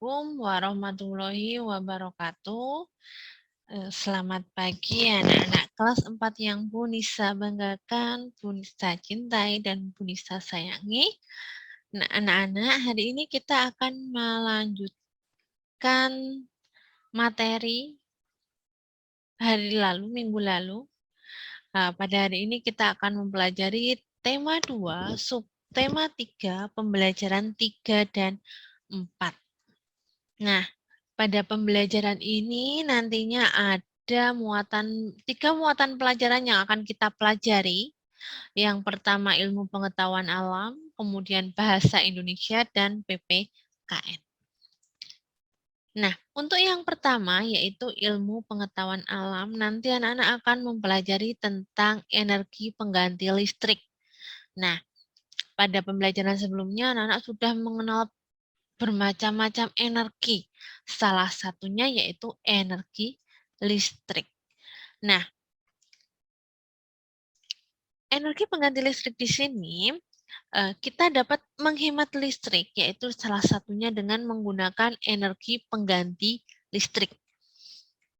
Assalamualaikum warahmatullahi wabarakatuh. Selamat pagi anak-anak kelas 4 yang Bu Nisa banggakan, Bu Nisa cintai, dan Bu Nisa sayangi. Nah, anak-anak, hari ini kita akan melanjutkan materi hari lalu, minggu lalu. Nah, pada hari ini kita akan mempelajari tema 2, subtema 3, pembelajaran 3 dan 4. Nah, pada pembelajaran ini nantinya ada tiga muatan pelajaran yang akan kita pelajari. Yang pertama ilmu pengetahuan alam, kemudian bahasa Indonesia, dan PPKN. Nah, untuk yang pertama yaitu ilmu pengetahuan alam, nanti anak-anak akan mempelajari tentang energi pengganti listrik. Nah, pada pembelajaran sebelumnya anak-anak sudah mengenal bermacam-macam energi. Salah satunya yaitu energi listrik. Nah, energi pengganti listrik di sini kita dapat menghemat listrik, yaitu salah satunya dengan menggunakan energi pengganti listrik.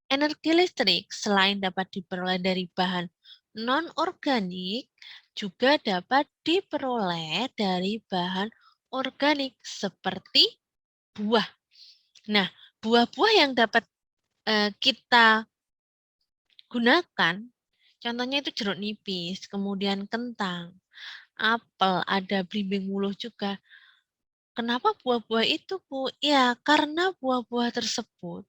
Energi listrik selain dapat diperoleh dari bahan non-organik, juga dapat diperoleh dari bahan organik seperti buah. Nah, buah-buah yang dapat kita gunakan, contohnya itu jeruk nipis, kemudian kentang, apel, ada belimbing wuluh juga. Kenapa buah-buah itu, Bu? Ya, karena buah-buah tersebut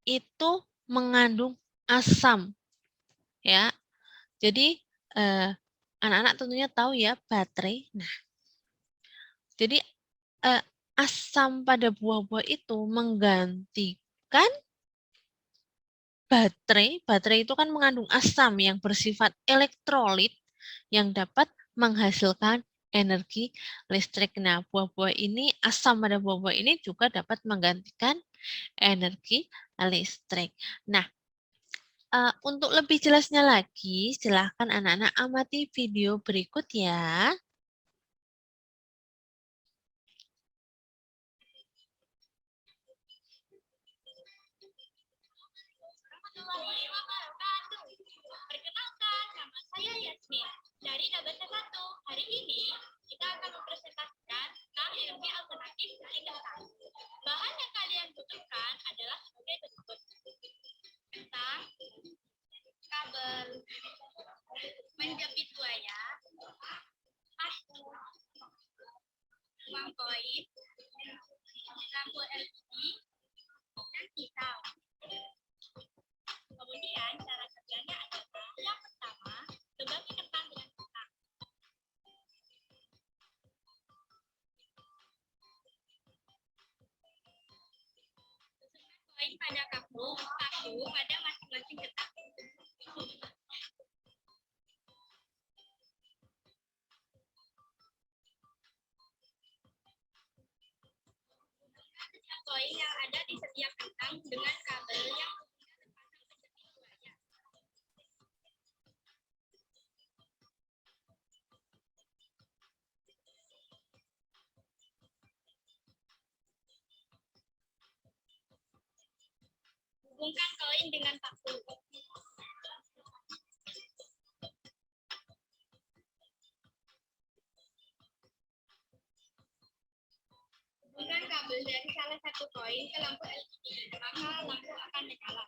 itu mengandung asam, ya. Jadi anak-anak tentunya tahu ya baterai. Nah, jadi asam pada buah-buah itu menggantikan baterai. Baterai itu kan mengandung asam yang bersifat elektrolit yang dapat menghasilkan energi listrik. Nah, buah-buah ini, asam pada buah-buah ini juga dapat menggantikan energi listrik. Nah, untuk lebih jelasnya lagi, silahkan anak-anak amati video berikut ya. Perkenalkan, nama saya Yasmin dari Nabata 1. Hari ini kita akan mempresentasikan tentang energi alternatif dari kentang. Bahan yang kalian butuhkan adalah sebagai berikut: kentang, kabel, menjepit buaya, pastu, uang koin, lampu LED, dan pisau. Kemudian cara kerjanya adalah yang pertama, lubangi kentang dengan kentang. Masukkan koin pada paku pada masing-masing kentang. Hubungkan koin yang ada di setiap kentang dengan kabel yang hubungkan koin dengan paku. Hubungkan kabel dari salah satu koin ke lampu LED, maka lampu akan menyala.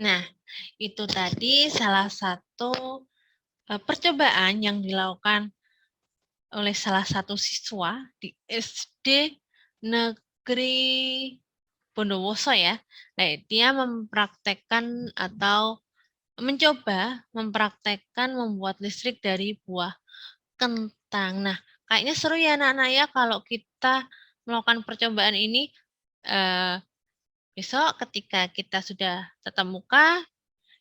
Nah, itu tadi salah satu percobaan yang dilakukan oleh salah satu siswa di SD Negeri Bondowoso ya. Nah, dia mempraktekkan atau mencoba mempraktekkan membuat listrik dari buah kentang. Nah, kayaknya seru ya anak-anak ya kalau kita melakukan percobaan ini. Besok ketika kita sudah tatap muka,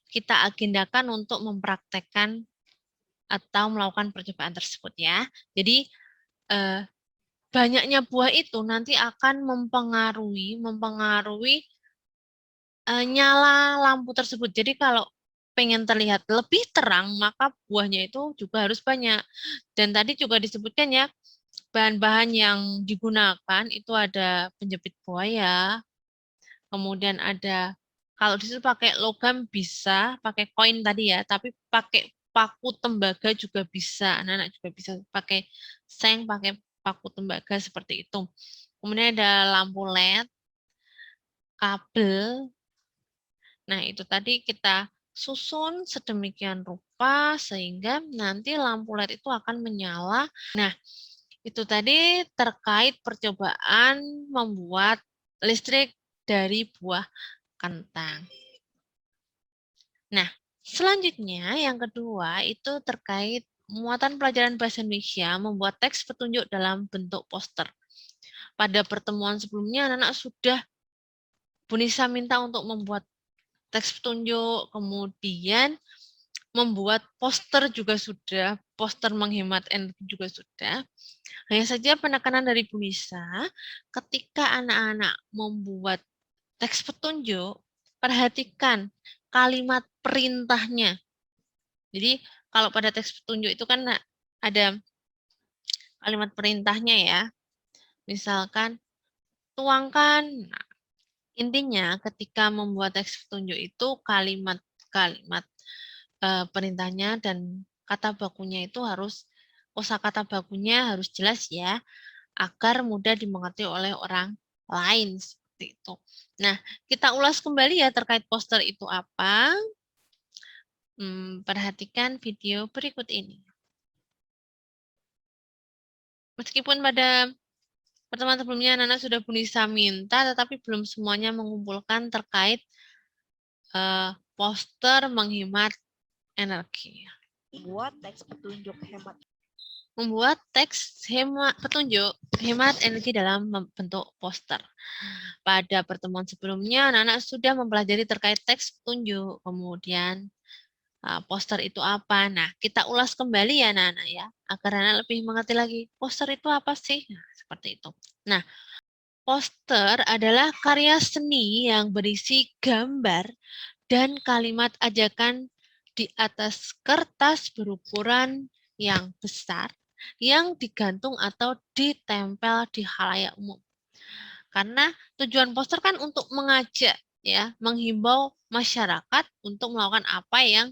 kita agendakan untuk mempraktekkan atau melakukan percobaan tersebut ya. Jadi banyaknya buah itu nanti akan mempengaruhi nyala lampu tersebut. Jadi kalau pengen terlihat lebih terang, maka buahnya itu juga harus banyak. Dan tadi juga disebutkan ya, bahan-bahan yang digunakan itu ada penjepit buaya, kemudian ada, kalau disitu pakai logam bisa, pakai koin tadi ya, tapi pakai paku tembaga juga bisa. Anak-anak juga bisa pakai seng, pakai paku tembaga seperti itu. Kemudian ada lampu LED, kabel. Nah, itu tadi kita susun sedemikian rupa sehingga nanti lampu LED itu akan menyala. Nah, itu tadi terkait percobaan membuat listrik dari buah kentang. Nah, selanjutnya yang kedua itu terkait muatan pelajaran bahasa Indonesia membuat teks petunjuk dalam bentuk poster. Pada pertemuan sebelumnya anak-anak sudah Bu Nisa minta untuk membuat teks petunjuk, kemudian membuat poster juga sudah, poster menghemat energi juga sudah. Hanya saja penekanan dari Bu Nisa, ketika anak-anak membuat teks petunjuk, perhatikan kalimat perintahnya. Jadi kalau pada teks petunjuk itu kan ada kalimat perintahnya ya. Misalkan tuangkan. Nah, intinya ketika membuat teks petunjuk itu kalimat-kalimat perintahnya dan kata bakunya itu harus, kosakata bakunya harus jelas ya, agar mudah dimengerti oleh orang lain seperti itu. Nah, kita ulas kembali ya terkait poster itu apa. Perhatikan video berikut ini. Meskipun pada pertemuan sebelumnya anak-anak sudah bisa minta, tetapi belum semuanya mengumpulkan terkait poster menghemat energi. Membuat teks petunjuk hemat energi dalam bentuk poster. Pada pertemuan sebelumnya, anak-anak sudah mempelajari terkait teks petunjuk, kemudian poster itu apa. Nah, kita ulas kembali ya anak-anak ya, agar anak lebih mengerti lagi, poster itu apa sih? Nah, seperti itu. Nah, poster adalah karya seni yang berisi gambar dan kalimat ajakan di atas kertas berukuran yang besar yang digantung atau ditempel di khalayak umum. Karena tujuan poster kan untuk mengajak ya, menghimbau masyarakat untuk melakukan apa yang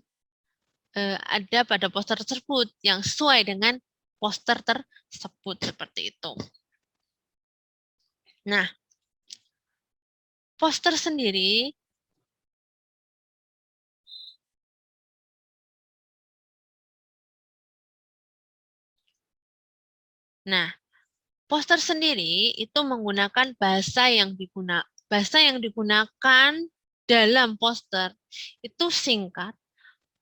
ada pada poster tersebut yang sesuai dengan poster tersebut seperti itu. Nah, poster sendiri poster sendiri itu menggunakan bahasa yang digunakan dalam poster itu singkat,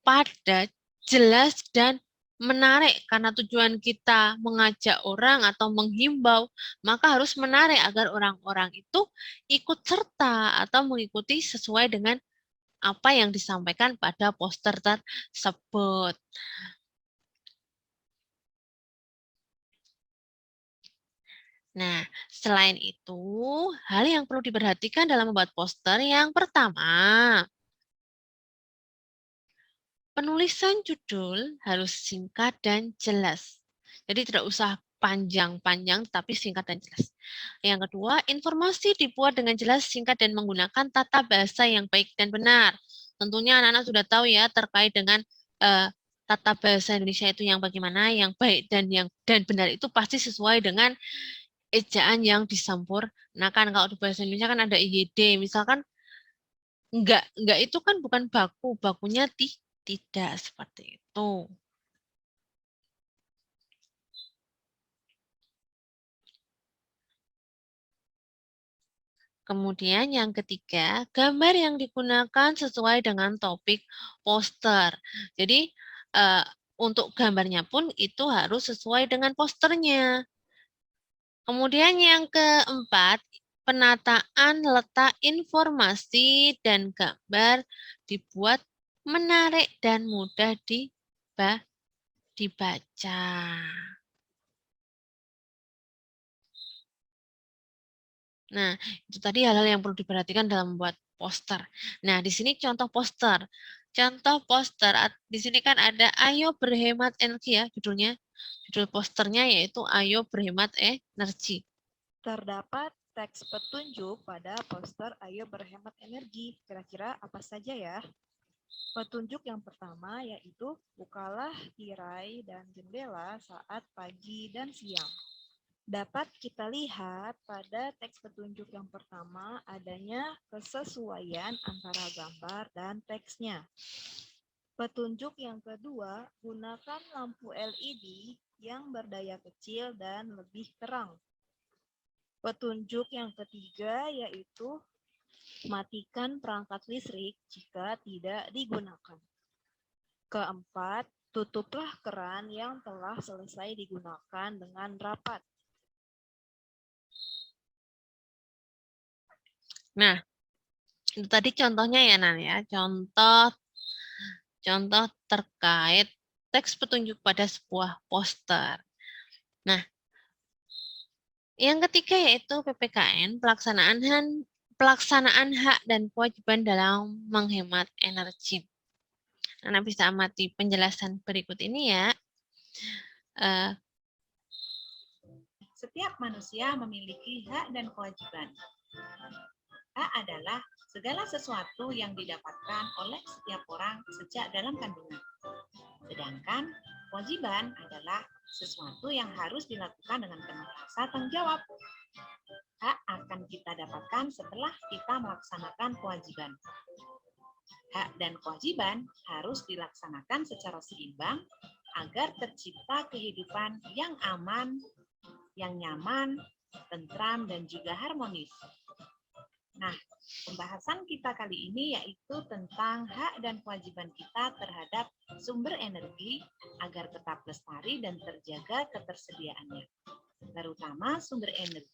padat, jelas, dan menarik. Karena tujuan kita mengajak orang atau menghimbau, maka harus menarik agar orang-orang itu ikut serta atau mengikuti sesuai dengan apa yang disampaikan pada poster tersebut. Nah, selain itu, hal yang perlu diperhatikan dalam membuat poster yang pertama, penulisan judul harus singkat dan jelas. Jadi tidak usah panjang-panjang, tapi singkat dan jelas. Yang kedua, informasi dibuat dengan jelas, singkat, dan menggunakan tata bahasa yang baik dan benar. Tentunya anak-anak sudah tahu ya terkait dengan tata bahasa Indonesia itu yang bagaimana, yang baik dan benar itu pasti sesuai dengan ejaan yang disampurnakan. Kalau di bahasa Indonesia kan ada IYD, misalkan Enggak itu kan bukan baku, bakunya tidak seperti itu. Kemudian yang ketiga, gambar yang digunakan sesuai dengan topik poster. Jadi untuk gambarnya pun itu harus sesuai dengan posternya. Kemudian yang keempat, penataan letak informasi dan gambar dibuat menarik dan mudah dibaca. Nah, itu tadi hal-hal yang perlu diperhatikan dalam membuat poster. Nah, di sini contoh poster. Contoh poster, di sini kan ada Ayo Berhemat Energi ya judulnya. Judul posternya yaitu Ayo Berhemat Energi. Terdapat teks petunjuk pada poster Ayo Berhemat Energi. Kira-kira apa saja ya? Petunjuk yang pertama yaitu bukalah tirai dan jendela saat pagi dan siang. Dapat kita lihat pada teks petunjuk yang pertama adanya kesesuaian antara gambar dan teksnya. Petunjuk yang kedua, gunakan lampu LED yang berdaya kecil dan lebih terang. Petunjuk yang ketiga yaitu matikan perangkat listrik jika tidak digunakan. Keempat, tutuplah keran yang telah selesai digunakan dengan rapat. Nah, itu tadi contohnya ya, Nan ya. Contoh terkait teks petunjuk pada sebuah poster. Nah, yang ketiga yaitu PPKN, pelaksanaan hak dan kewajiban dalam menghemat energi. Anda bisa amati penjelasan berikut ini ya. Setiap manusia memiliki hak dan kewajiban. Hak adalah segala sesuatu yang didapatkan oleh setiap orang sejak dalam kandungan. Sedangkan kewajiban adalah sesuatu yang harus dilakukan dengan penuh rasa tanggung jawab. Hak akan kita dapatkan setelah kita melaksanakan kewajiban. Hak dan kewajiban harus dilaksanakan secara seimbang agar tercipta kehidupan yang aman, yang nyaman, tentram, dan juga harmonis. Nah, pembahasan kita kali ini yaitu tentang hak dan kewajiban kita terhadap sumber energi agar tetap lestari dan terjaga ketersediaannya, terutama sumber energi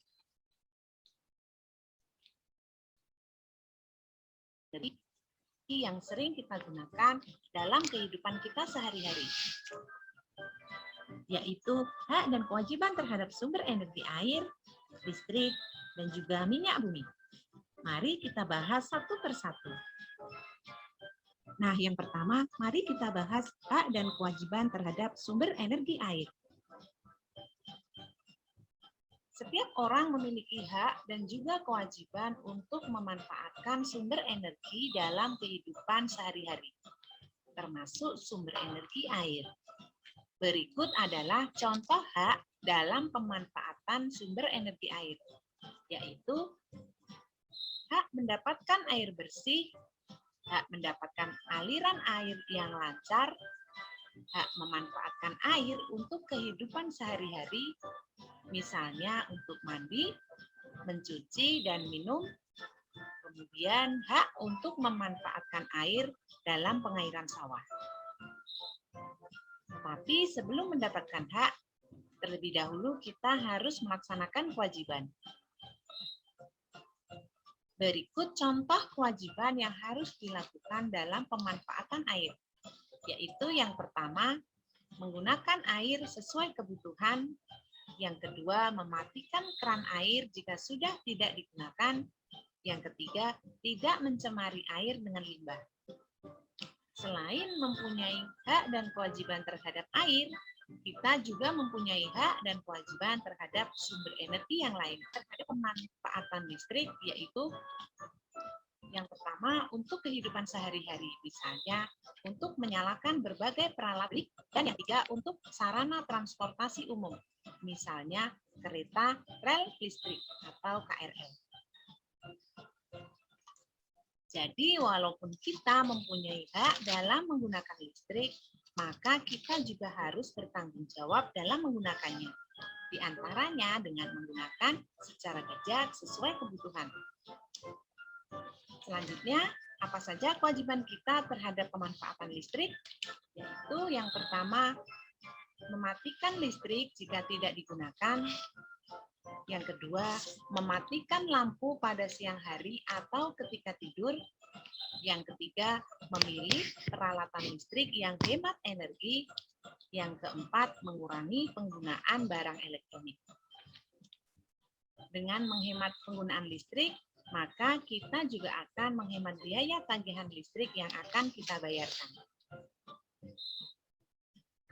yang sering kita gunakan dalam kehidupan kita sehari-hari, yaitu hak dan kewajiban terhadap sumber energi air, listrik, dan juga minyak bumi. Mari kita bahas satu persatu. Nah, yang pertama, mari kita bahas hak dan kewajiban terhadap sumber energi air. Setiap orang memiliki hak dan juga kewajiban untuk memanfaatkan sumber energi dalam kehidupan sehari-hari, termasuk sumber energi air. Berikut adalah contoh hak dalam pemanfaatan sumber energi air, yaitu hak mendapatkan air bersih, hak mendapatkan aliran air yang lancar, hak memanfaatkan air untuk kehidupan sehari-hari, misalnya untuk mandi, mencuci, dan minum. Kemudian hak untuk memanfaatkan air dalam pengairan sawah. Tapi sebelum mendapatkan hak, terlebih dahulu kita harus melaksanakan kewajiban. Berikut contoh kewajiban yang harus dilakukan dalam pemanfaatan air, yaitu yang pertama, menggunakan air sesuai kebutuhan. Yang kedua, mematikan keran air jika sudah tidak digunakan. Yang ketiga, tidak mencemari air dengan limbah. Selain mempunyai hak dan kewajiban terhadap air, kita juga mempunyai hak dan kewajiban terhadap sumber energi yang lain, terhadap pemanfaatan listrik, yaitu yang pertama untuk kehidupan sehari-hari, misalnya untuk menyalakan berbagai peralatan, dan yang ketiga untuk sarana transportasi umum, misalnya kereta rel listrik atau KRL. Jadi walaupun kita mempunyai hak dalam menggunakan listrik, maka kita juga harus bertanggung jawab dalam menggunakannya. Di antaranya dengan menggunakan secara bijak sesuai kebutuhan. Selanjutnya, apa saja kewajiban kita terhadap pemanfaatan listrik? Yaitu yang pertama, mematikan listrik jika tidak digunakan. Yang kedua, mematikan lampu pada siang hari atau ketika tidur. Yang ketiga, memilih peralatan listrik yang hemat energi. Yang keempat, mengurangi penggunaan barang elektronik. Dengan menghemat penggunaan listrik, maka kita juga akan menghemat biaya tagihan listrik yang akan kita bayarkan.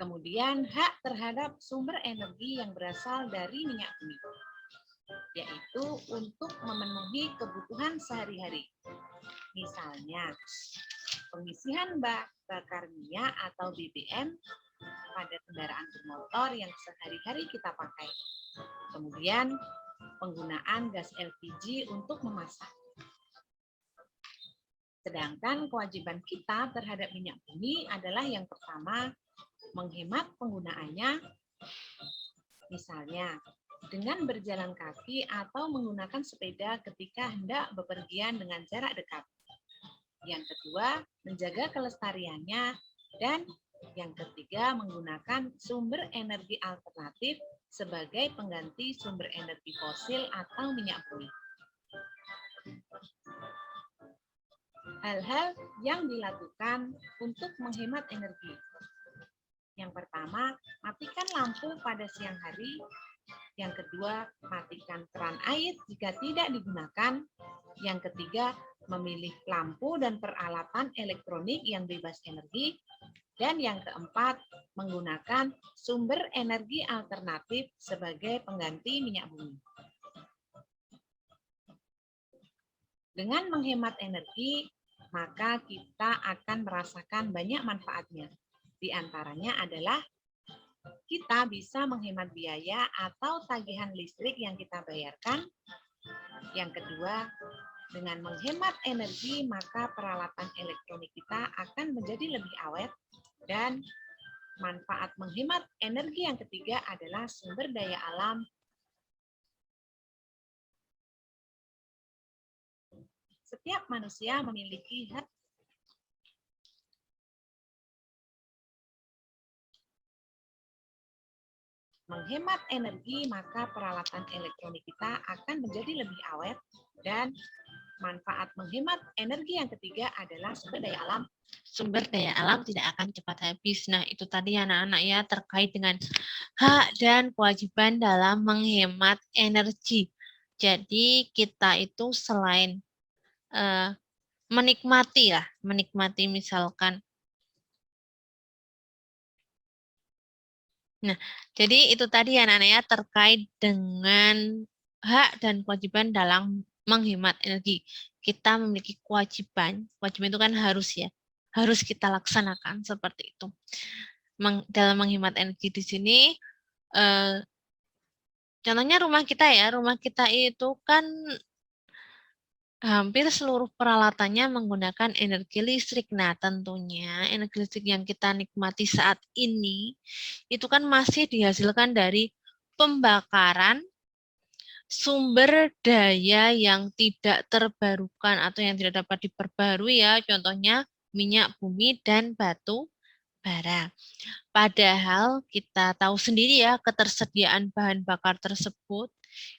Kemudian, hak terhadap sumber energi yang berasal dari minyak bumi, yaitu untuk memenuhi kebutuhan sehari-hari. Misalnya, pengisian bakar minyak atau BBM pada kendaraan bermotor yang sehari-hari kita pakai. Kemudian, penggunaan gas LPG untuk memasak. Sedangkan kewajiban kita terhadap minyak bumi adalah yang pertama, menghemat penggunaannya. Misalnya, dengan berjalan kaki atau menggunakan sepeda ketika hendak bepergian dengan jarak dekat. Yang kedua, menjaga kelestariannya. Dan yang ketiga, menggunakan sumber energi alternatif sebagai pengganti sumber energi fosil atau minyak bumi. Hal-hal yang dilakukan untuk menghemat energi. Yang pertama, matikan lampu pada siang hari. Yang kedua, matikan keran air jika tidak digunakan. Yang ketiga, memilih lampu dan peralatan elektronik yang bebas energi. Dan yang keempat, menggunakan sumber energi alternatif sebagai pengganti minyak bumi. Dengan menghemat energi, maka kita akan merasakan banyak manfaatnya. Di antaranya adalah kita bisa menghemat biaya atau tagihan listrik yang kita bayarkan. Yang kedua, dengan menghemat energi, maka peralatan elektronik kita akan menjadi lebih awet. Dan manfaat menghemat energi yang ketiga adalah sumber daya alam. Setiap manusia memiliki hak menghemat energi, maka peralatan elektronik kita akan menjadi lebih awet. Dan manfaat menghemat energi yang ketiga adalah sumber daya alam. Sumber daya alam tidak akan cepat habis. Nah, itu tadi anak-anak ya terkait dengan hak dan kewajiban dalam menghemat energi. Jadi kita itu selain menikmati misalkan. Nah, jadi itu tadi anak-anak ya terkait dengan hak dan kewajiban dalam menghemat energi. Kita memiliki kewajiban itu kan harus ya, harus kita laksanakan seperti itu. Dalam menghemat energi di sini, contohnya rumah kita itu kan hampir seluruh peralatannya menggunakan energi listrik. Nah, tentunya energi listrik yang kita nikmati saat ini itu kan masih dihasilkan dari pembakaran sumber daya yang tidak terbarukan atau yang tidak dapat diperbarui ya, contohnya minyak bumi dan batu bara. Padahal kita tahu sendiri ya, ketersediaan bahan bakar tersebut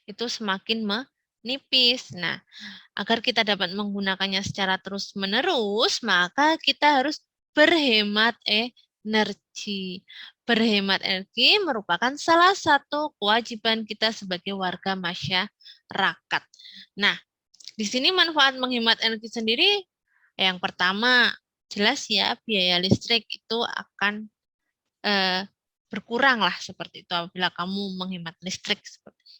itu semakin menipis. Nah, agar kita dapat menggunakannya secara terus-menerus, maka kita harus berhemat energi. Berhemat energi merupakan salah satu kewajiban kita sebagai warga masyarakat. Nah, di sini manfaat menghemat energi sendiri, yang pertama, jelas ya, biaya listrik itu akan berkurang lah seperti itu apabila kamu menghemat listrik.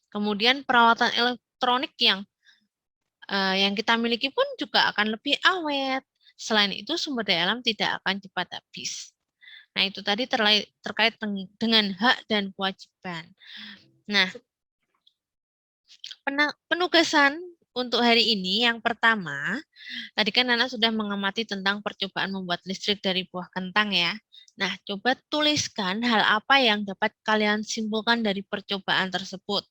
Kemudian peralatan elektronik yang kita miliki pun juga akan lebih awet. Selain itu, sumber daya alam tidak akan cepat habis. Nah, itu tadi terkait dengan hak dan kewajiban. Nah, penugasan untuk hari ini yang pertama, tadi kan Nana sudah mengamati tentang percobaan membuat listrik dari buah kentang ya. Nah, coba tuliskan hal apa yang dapat kalian simpulkan dari percobaan tersebut.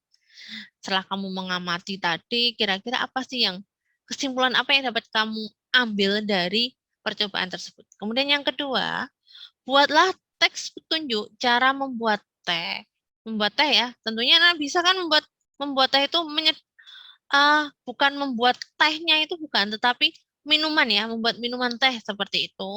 Setelah kamu mengamati tadi, kira-kira apa sih yang kesimpulan apa yang dapat kamu ambil dari percobaan tersebut. Kemudian yang kedua, buatlah teks petunjuk cara membuat teh. Membuat teh ya, tentunya Nana bisa kan membuat teh itu bukan membuat tehnya itu bukan, tetapi minuman ya, membuat minuman teh seperti itu.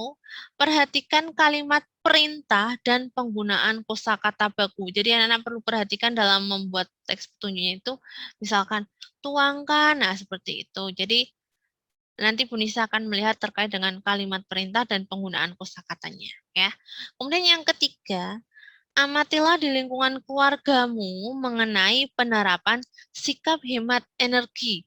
Perhatikan kalimat perintah dan penggunaan kosakata baku. Jadi anak-anak perlu perhatikan dalam membuat teks petunjuknya itu, misalkan tuangkan, nah seperti itu. Jadi nanti Bu Nisa akan melihat terkait dengan kalimat perintah dan penggunaan kosakatanya ya. Kemudian yang ketiga, amatilah di lingkungan keluargamu mengenai penerapan sikap hemat energi.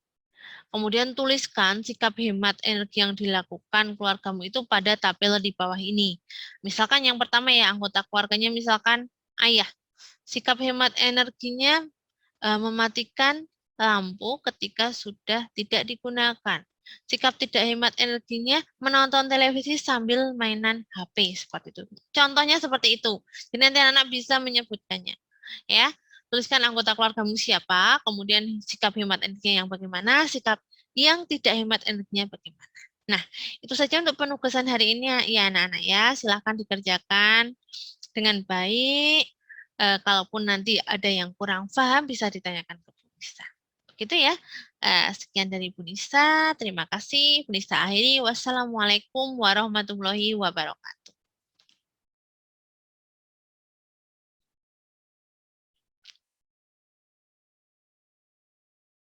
Kemudian tuliskan sikap hemat energi yang dilakukan keluargamu itu pada tabel di bawah ini. Misalkan yang pertama ya, anggota keluarganya misalkan ayah. Sikap hemat energinya mematikan lampu ketika sudah tidak digunakan. Sikap tidak hemat energinya menonton televisi sambil mainan HP seperti itu. Contohnya seperti itu. Jadi nanti anak bisa menyebutkannya. Ya, tuliskan anggota keluargamu siapa, kemudian sikap hemat energinya yang bagaimana, sikap yang tidak hemat energinya bagaimana. Nah, itu saja untuk penugasan hari ini ya anak-anak ya. Silahkan dikerjakan dengan baik. Kalaupun nanti ada yang kurang paham bisa ditanyakan ke Bu Nisa. Begitu ya. Sekian dari Bu Nisa. Terima kasih. Bu Nisa akhiri. Wassalamualaikum warahmatullahi wabarakatuh.